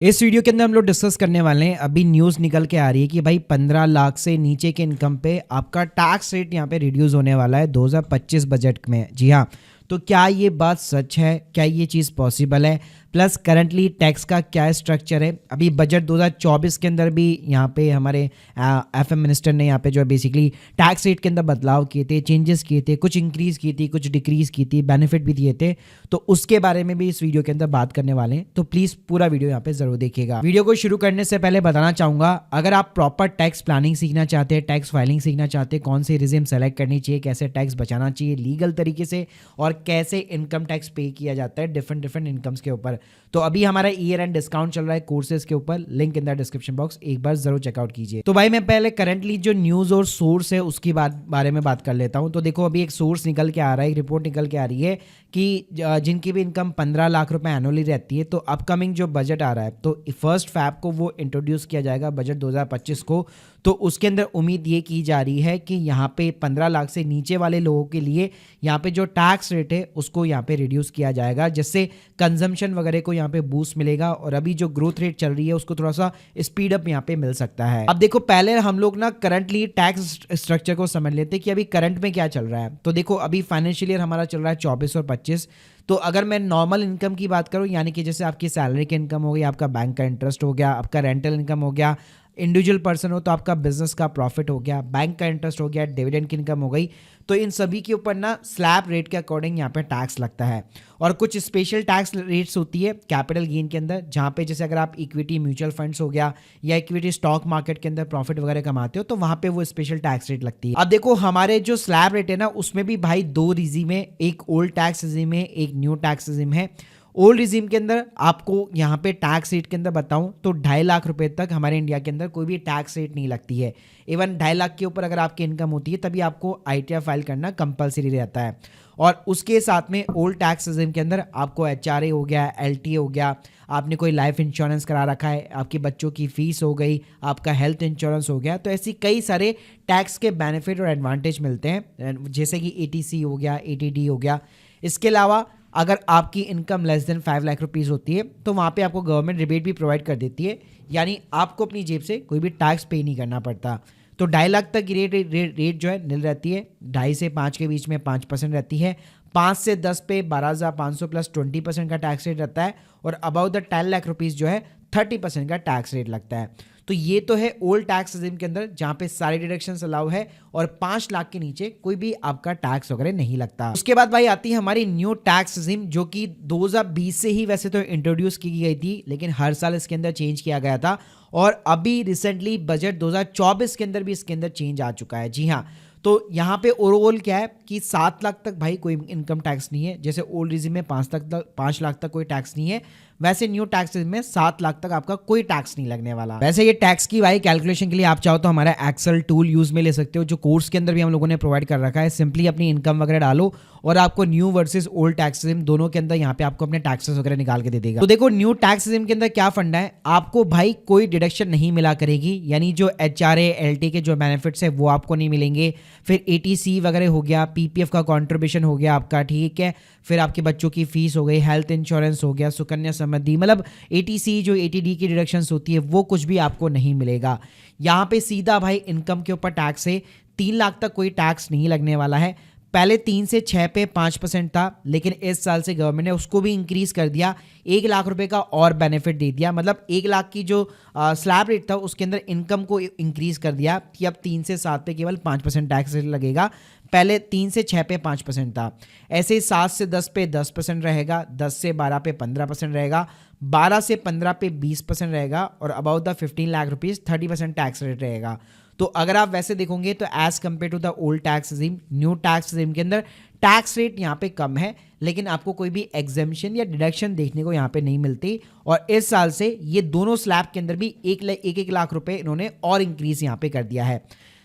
इस वीडियो के अंदर हम लोग डिस्कस करने वाले हैं। अभी न्यूज़ निकल के आ रही है कि भाई 15 लाख से नीचे के इनकम पे आपका टैक्स रेट यहाँ पे रिड्यूस होने वाला है 2025 बजट में। जी हाँ, तो क्या ये बात सच है? क्या ये चीज़ पॉसिबल है? प्लस करंटली टैक्स का क्या स्ट्रक्चर है? अभी बजट 2024 के अंदर भी यहाँ पे हमारे एफएम मिनिस्टर ने यहाँ पे जो है बेसिकली टैक्स रेट के अंदर बदलाव किए थे, चेंजेस किए थे, कुछ इंक्रीज़ की थी, कुछ डिक्रीज़ की थी, बेनिफिट भी दिए थे। तो उसके बारे में भी इस वीडियो के अंदर बात करने वाले हैं, तो प्लीज़ पूरा वीडियो यहाँ पे ज़रूर देखिएगा। वीडियो को शुरू करने से पहले बताना चाहूँगा, अगर आप प्रॉपर टैक्स प्लानिंग सीखना चाहते हैं, टैक्स फाइलिंग सीखना चाहते हैं, कौन सी रिजिम सेलेक्ट करनी चाहिए, कैसे टैक्स बचाना चाहिए लीगल तरीके से, और कैसे इनकम टैक्स पे किया जाता है डिफरेंट इनकम्स के ऊपर, तो अभी हमारा ईयर एंड डिस्काउंट चल रहा है कोर्सेज के ऊपर, link in the description box, एक बार जरूर चेकआउट कीजिए। तो भाई मैं पहले करंटली जो न्यूज़ और सोर्स है उसकी बारे में बात कर लेता हूं। तो देखो, अभी एक सोर्स निकल के आ रहा है, एक रिपोर्ट निकल के आ रही है कि जिनकी भी इनकम 15 लाख रुपए एनुअली रहती है, तो अपकमिंग जो बजट आ रहा है, तो 1 फरवरी को वो इंट्रोड्यूस किया जाएगा बजट 2025 को। तो उसके अंदर उम्मीद ये की जा रही है कि यहाँ पे 15 लाख से नीचे वाले लोगों के लिए यहाँ पे जो टैक्स रेट है उसको यहाँ पे रिड्यूस किया जाएगा, जिससे कंजम्पशन वगैरह को यहाँ पे बूस्ट मिलेगा और अभी जो ग्रोथ रेट चल रही है उसको थोड़ा सा स्पीड अप यहाँ पे मिल सकता है। अब देखो, पहले हम लोग ना करंटली टैक्स स्ट्रक्चर को समझ लेते हैं कि अभी करंट में क्या चल रहा है। तो देखो, अभी फाइनेंशियल ईयर हमारा चल रहा है 24 और 25। तो अगर मैं नॉर्मल इनकम की बात करूं, यानी कि जैसे आपकी सैलरी की इनकम हो गई, आपका बैंक का इंटरेस्ट हो गया, आपका रेंटल इनकम हो गया, इंडिविजुअल पर्सन हो तो आपका बिजनेस का प्रॉफिट हो गया, बैंक का इंटरेस्ट हो गया, डिविडेंड की इनकम हो गई, तो इन सभी के ऊपर ना स्लैब रेट के अकॉर्डिंग यहाँ पे टैक्स लगता है। और कुछ स्पेशल टैक्स रेट्स होती है कैपिटल गेन के अंदर, जहाँ पे जैसे अगर आप इक्विटी म्यूचुअल फंड्स हो गया या इक्विटी स्टॉक मार्केट के अंदर प्रॉफिट वगैरह कमाते हो, तो वहाँ पे वो स्पेशल टैक्स रेट लगती है। अब देखो, हमारे जो स्लैब रेट है ना, उसमें भी भाई दो रिजीम है, एक ओल्ड टैक्स रिजीम है, एक न्यू टैक्स रिजीम है। ओल्ड रिजीम के अंदर आपको यहाँ पे टैक्स रेट के अंदर बताऊं तो 2.5 लाख रुपए तक हमारे इंडिया के अंदर कोई भी टैक्स रेट नहीं लगती है। इवन 2.5 लाख के ऊपर अगर आपकी इनकम होती है तभी आपको आईटीआर फाइल करना कंपलसरी रहता है। और उसके साथ में ओल्ड टैक्स रिजीम के अंदर आपको एचआरए हो गया, एलटीए हो गया, आपने कोई लाइफ इंश्योरेंस करा रखा है, आपके बच्चों की फीस हो गई, आपका हेल्थ इंश्योरेंस हो गया, तो ऐसी कई सारे टैक्स के बेनिफिट और एडवांटेज मिलते हैं, जैसे कि एटीसी हो गया, एटीडी हो गया। इसके अलावा अगर आपकी income less than 5 lakh rupees होती है तो वहाँ पे आपको गवर्नमेंट रिबेट भी प्रोवाइड कर देती है, यानी आपको अपनी जेब से कोई भी टैक्स पे नहीं करना पड़ता। तो 2.5 लाख तक की रेट जो है निल रहती है, 2.5 से 5 के बीच में 5% रहती है, 5 से 10 पे 12,500 प्लस 20% का टैक्स रेट रहता है, और अबाउट द 10 लाख रुपीज़ जो है 30% का टैक्स रेट लगता है। तो ये तो है ओल्ड टैक्स रिजीम के अंदर, जहां पे सारे डिडक्शंस अलाउ है और 5 लाख के नीचे कोई भी आपका टैक्स वगैरह नहीं लगता। उसके बाद भाई आती है हमारी न्यू टैक्स रिजीम, जो कि 2020 से ही वैसे तो इंट्रोड्यूस की गई थी, लेकिन हर साल इसके अंदर चेंज किया गया था, और अभी रिसेंटली बजट 2024 के अंदर भी इसके अंदर चेंज आ चुका है। जी हाँ, तो यहाँ पे ओवरऑल क्या है कि 7 लाख तक भाई कोई इनकम टैक्स नहीं है, जैसे ओल्ड रिजीम में 5 लाख तक कोई टैक्स नहीं है, वैसे न्यू टैक्स में 7 लाख तक आपका कोई टैक्स नहीं लगने वाला। वैसे ये टैक्स की भाई कैलकुलेशन के लिए आप चाहो तो हमारा एक्सेल टूल यूज में ले सकते हो, जो कोर्स के अंदर भी हम लोगों ने प्रोवाइड कर रखा है। सिंपली अपनी इनकम वगैरह डालो और आपको new versus old tax regime दोनों के अंदर यहाँ पे आपको अपने टैक्सेस वगैरह निकाल के दे देगा। तो देखो, न्यू टैक्स रिजीम के अंदर क्या फंडा है, आपको भाई कोई डिडक्शन नहीं मिला करेगी, यानी जो एचआरए एलटी के जो बेनिफिट्स है वो आपको नहीं मिलेंगे। फिर एटीसी वगैरह हो गया, पीपीएफ का कॉन्ट्रीब्यूशन हो गया आपका, ठीक है, फिर आपके बच्चों की फीस हो गई, हेल्थ इंश्योरेंस हो गया, सुकन्या समृद्धि, मतलब एटीसी जो एटीडी की डिडक्शंस होती है वो कुछ भी आपको नहीं मिलेगा। यहाँ पे सीधा भाई इनकम के ऊपर टैक्स है, 3 लाख तक कोई टैक्स नहीं लगने वाला है। पहले 3 से 6 पे 5% था, लेकिन इस साल से गवर्नमेंट ने उसको भी इंक्रीज कर दिया, 1 लाख रुपए का और बेनिफिट दे दिया। मतलब 1 लाख की जो स्लैब रेट था उसके अंदर इनकम को इंक्रीज कर दिया कि अब 3 से 7 पे केवल 5% टैक्स रेट लगेगा, पहले 3 से 6 पे 5% था। ऐसे ही 7 से 10 पे 10% रहेगा, 10 से 12 पे 15% रहेगा, 12 से 15 पे 20% रहेगा, और about the 15 lakh rupees 30% tax rate रहेगा। तो अगर आप वैसे देखोगे तो as compare to the old tax regime, new tax regime के अंदर टैक्स रेट यहाँ पे कम है, लेकिन आपको कोई भी एग्जेम्पशन या डिडक्शन देखने को यहाँ पे नहीं मिलती। और इस साल से ये दोनों स्लैब के अंदर भी एक लाख रुपए इन्होंने और इंक्रीज यहाँ पे कर दिया है।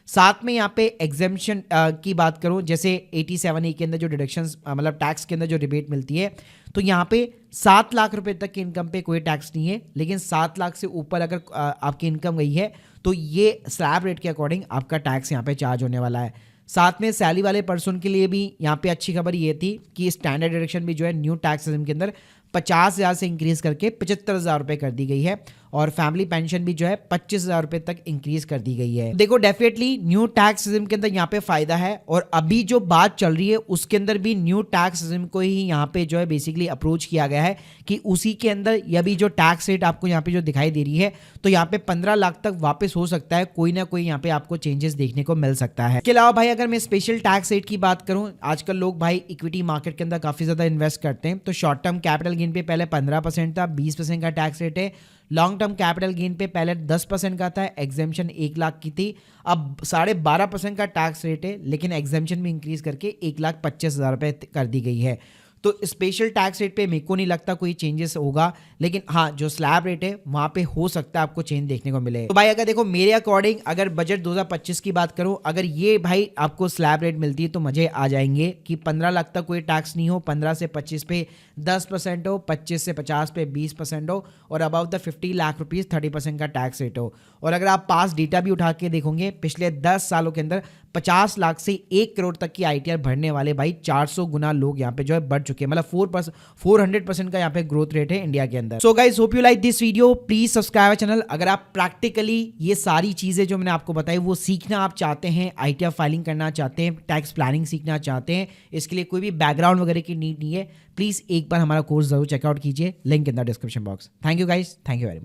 साथ में यहाँ पे एग्जेम्पशन की बात करूँ, जैसे 87A के अंदर जो डिडक्शंस मतलब टैक्स के अंदर जो रिबेट मिलती है, तो यहाँ पे 7 लाख रुपए तक की इनकम पे कोई टैक्स नहीं है, लेकिन 7 लाख से ऊपर अगर आपकी इनकम गई है तो ये स्लैब रेट के अकॉर्डिंग आपका टैक्स यहाँ पे चार्ज होने वाला है। साथ में सैलरी वाले पर्सन के लिए भी यहाँ पे अच्छी खबर ये थी कि स्टैंडर्ड डिडक्शन भी जो है न्यू टैक्स सिस्टम के अंदर 50,000 से इंक्रीज करके 75,000 रुपए कर दी गई है और फैमिली पेंशन भी जो है 25,000 रुपए तक इंक्रीज कर दी गई है। देखो डेफिनेटली न्यू टैक्स सिस्टम के अंदर यहाँ पे फायदा है और अभी जो बात चल रही है उसके अंदर भी न्यू टैक्स सिस्टम को ही यहाँ पे जो है बेसिकली अप्रोच किया गया है कि उसी के अंदर या भी जो टैक्स रेट आपको यहाँ पे जो दिखाई दे रही है तो यहाँ पे 15 लाख तक वापस हो सकता है, कोई ना कोई यहाँ पे आपको चेंजेस देखने को मिल सकता है। इसके अलावा भाई अगर मैं स्पेशल टैक्स रेट की बात करूं, आजकल लोग भाई इक्विटी मार्केट के अंदर काफी ज्यादा इन्वेस्ट करते हैं, तो शॉर्ट टर्म कैपिटल गेन पे पहले 15% था, 20% का टैक्स रेट है। लॉन्ग टर्म कैपिटल गेन पे पहले 10% का था, एग्जेम्पशन 1 लाख की थी, अब 12.5% का टैक्स रेट है, लेकिन एग्जेम्पशन भी इंक्रीज करके 1,25,000 रुपए कर दी गई है। तो स्पेशल टैक्स रेट पे मेरे को नहीं लगता कोई चेंजेस होगा, लेकिन हाँ जो स्लैब रेट है वहां पे हो सकता है आपको चेंज देखने को मिले। तो भाई अगर देखो मेरे अकॉर्डिंग अगर बजट 2025 की बात करूं, अगर ये भाई आपको स्लैब रेट मिलती है तो मजे आ जाएंगे कि 15 लाख तक कोई टैक्स नहीं हो, 15 से 25 पे 10% हो, 25 से 50 पे 20% हो और अबाउट द 50 लाख रुपीज 30% का टैक्स रेट हो। और अगर आप पास डेटा भी उठा के देखोगे पिछले 10 सालों के अंदर 50 लाख से 1 करोड़ तक की आईटीआर भरने वाले भाई 400 गुना लोग यहाँ पे जो है बढ़ चुके हैं, मतलब 400% का यहाँ पे ग्रोथ रेट है इंडिया के अंदर। So guys hope you like this video, please subscribe channel. अगर आप प्रैक्टिकली ये सारी चीजें जो मैंने आपको बताई वो सीखना आप चाहते हैं, आईटीआर फाइलिंग करना चाहते हैं, टैक्स प्लानिंग सीखना चाहते हैं, इसके लिए कोई भी बैकग्राउंड वगैरह की नीड नहीं है, प्लीज एक बार हमारा कोर्स जरूर चेकआउट कीजिए, link in the description box. Thank you guys, thank you very much.